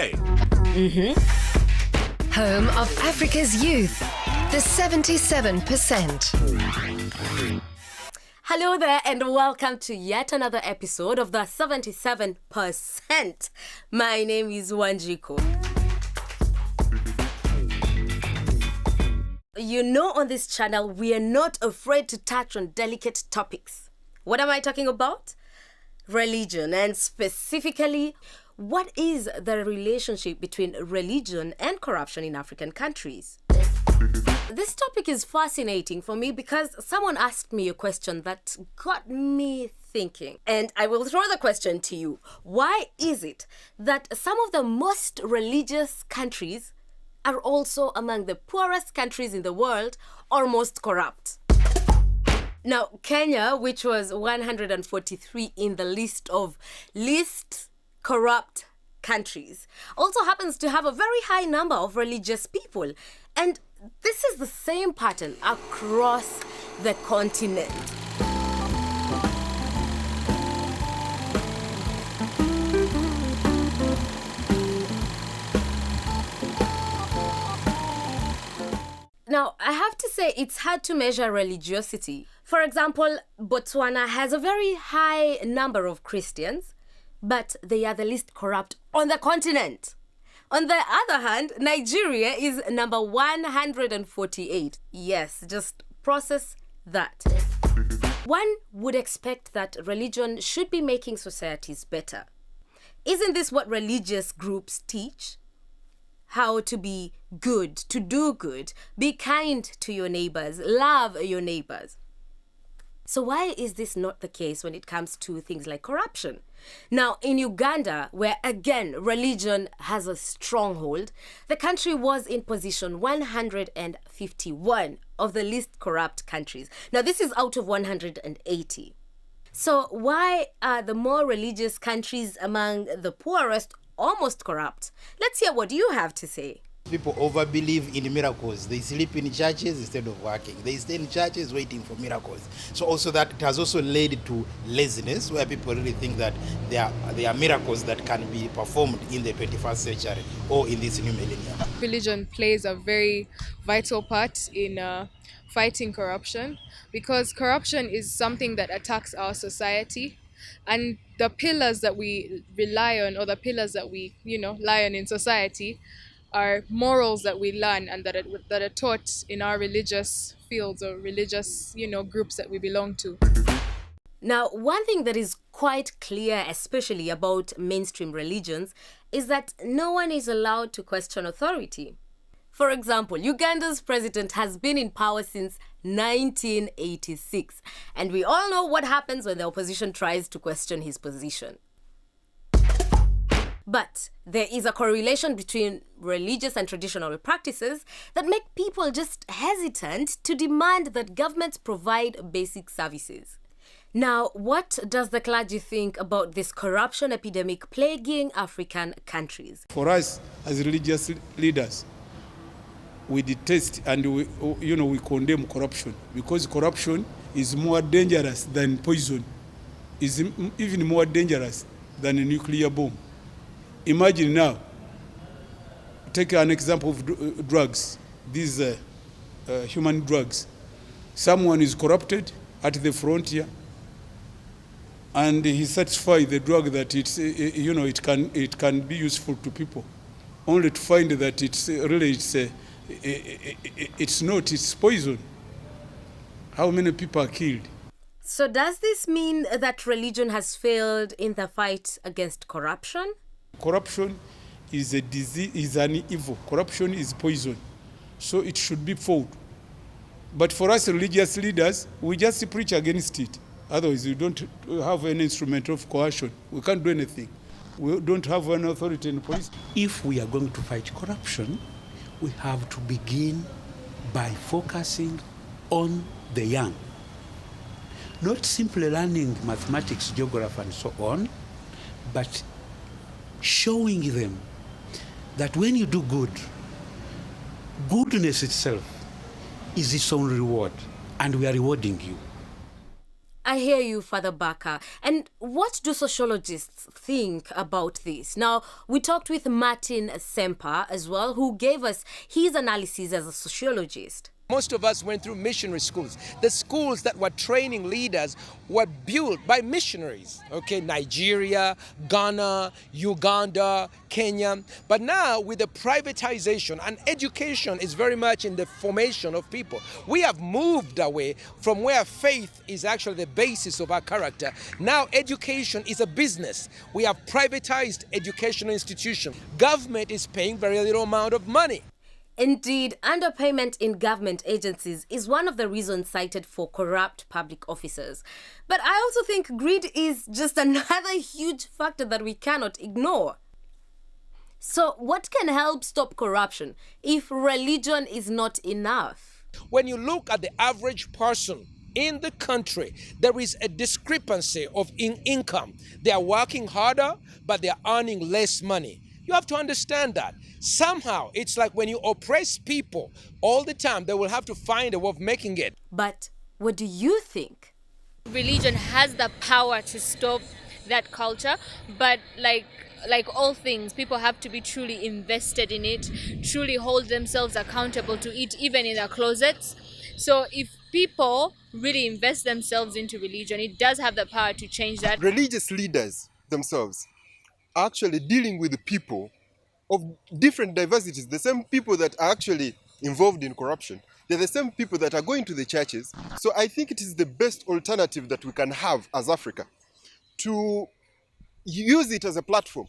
Hey. Home of Africa's youth, the 77%. Hello there and welcome to yet another episode of the 77%. My name is Wanjiko. You know, on this channel, we are not afraid to touch on delicate topics. What am I talking about? Religion, and specifically, what is the relationship between religion and corruption in African countries? This topic is fascinating for me because someone asked me a question that got me thinking. And I will throw the question to you. Why is it that some of the most religious countries are also among the poorest countries in the world or most corrupt? Now, Kenya, which was 143 in the list of least corrupt countries, also happens to have a very high number of religious people. And this is the same pattern across the continent. Now, I have to say it's hard to measure religiosity. For example, Botswana has a very high number of Christians, but they are the least corrupt on the continent. On the other hand, Nigeria is number 148. Yes, just process that. One would expect that religion should be making societies better. Isn't this what religious groups teach? How to be good, to do good, be kind to your neighbors, love your neighbors. So why is this not the case when it comes to things like corruption? Now, in Uganda, where again religion has a stronghold, the country was in position 151 of the least corrupt countries. Now, this is out of 180. So why are the more religious countries among the poorest almost corrupt? Let's hear what you have to say. People overbelieve in miracles. They sleep in churches instead of working. They stay in churches waiting for miracles. So also that it has also led to laziness, where people really think that there are miracles that can be performed in the 21st century or in this new millennium. Religion plays a very vital part in fighting corruption, because corruption is something that attacks our society. And the pillars that we rely on, or the pillars that we, lie on in society, are morals that we learn and that are taught in our religious fields or religious, groups that we belong to. Now, one thing that is quite clear, especially about mainstream religions, is that no one is allowed to question authority. For example, Uganda's president has been in power since 1986, and we all know what happens when the opposition tries to question his position. But there is a correlation between religious and traditional practices that make people just hesitant to demand that governments provide basic services. Now, what does the clergy think about this corruption epidemic plaguing African countries? For us as religious leaders, we detest and we condemn corruption, because corruption is more dangerous than poison, is even more dangerous than a nuclear bomb. Imagine now, take an example of drugs, these human drugs. Someone is corrupted at the frontier, and he satisfies the drug that it can be useful to people, only to find that it's poison. How many people are killed? So does this mean that religion has failed in the fight against corruption? Corruption is a disease, is an evil. Corruption is poison. So it should be fought. But for us religious leaders, we just preach against it. Otherwise, we don't have any instrument of coercion. We can't do anything. We don't have an authority in police. If we are going to fight corruption, we have to begin by focusing on the young. Not simply learning mathematics, geography, and so on, but showing them that when you do good, goodness itself is its own reward, and we are rewarding you. I hear you, Father Baka. And what do sociologists think about this? Now, we talked with Martin Semper as well, who gave us his analysis as a sociologist. Most of us went through missionary schools. The schools that were training leaders were built by missionaries. Okay, Nigeria, Ghana, Uganda, Kenya. But now with the privatization, and education is very much in the formation of people. We have moved away from where faith is actually the basis of our character. Now education is a business. We have privatized educational institutions. Government is paying very little amount of money. Indeed, underpayment in government agencies is one of the reasons cited for corrupt public officers. But I also think greed is just another huge factor that we cannot ignore. So what can help stop corruption if religion is not enough? When you look at the average person in the country, there is a discrepancy in income. They are working harder, but they are earning less money. You have to understand that. Somehow, it's like when you oppress people all the time, they will have to find a way of making it. But what do you think? Religion has the power to stop that culture, but like all things, people have to be truly invested in it, truly hold themselves accountable to it, even in their closets. So if people really invest themselves into religion, it does have the power to change that. Religious leaders themselves are actually dealing with the people of different diversities, the same people that are actually involved in corruption. They're the same people that are going to the churches. So I think it is the best alternative that we can have as Africa, to use it as a platform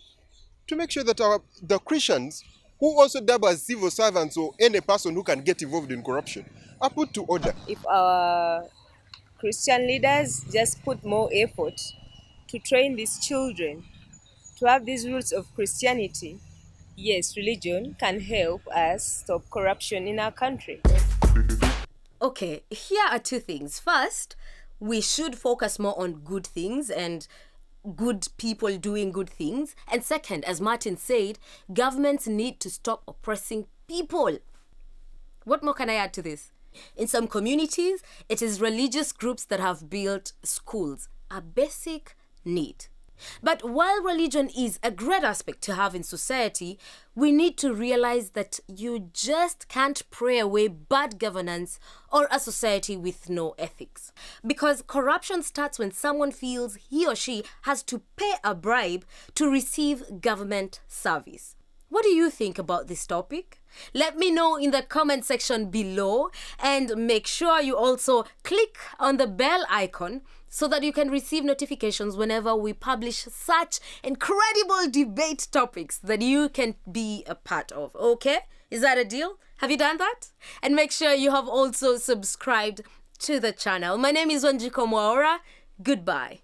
to make sure that the Christians, who also double as civil servants or any person who can get involved in corruption, are put to order. If our Christian leaders just put more effort to train these children to have these roots of Christianity, yes, religion can help us stop corruption in our country. Okay, here are two things. First, we should focus more on good things and good people doing good things. And second, as Martin said, governments need to stop oppressing people. What more can I add to this? In some communities, it is religious groups that have built schools, a basic need. But while religion is a great aspect to have in society, we need to realize that you just can't pray away bad governance or a society with no ethics. Because corruption starts when someone feels he or she has to pay a bribe to receive government service. What do you think about this topic? Let me know in the comment section below, and make sure you also click on the bell icon so that you can receive notifications whenever we publish such incredible debate topics that you can be a part of. Okay? Is that a deal? Have you done that? And make sure you have also subscribed to the channel. My name is Wanjiko Mwaura. Goodbye.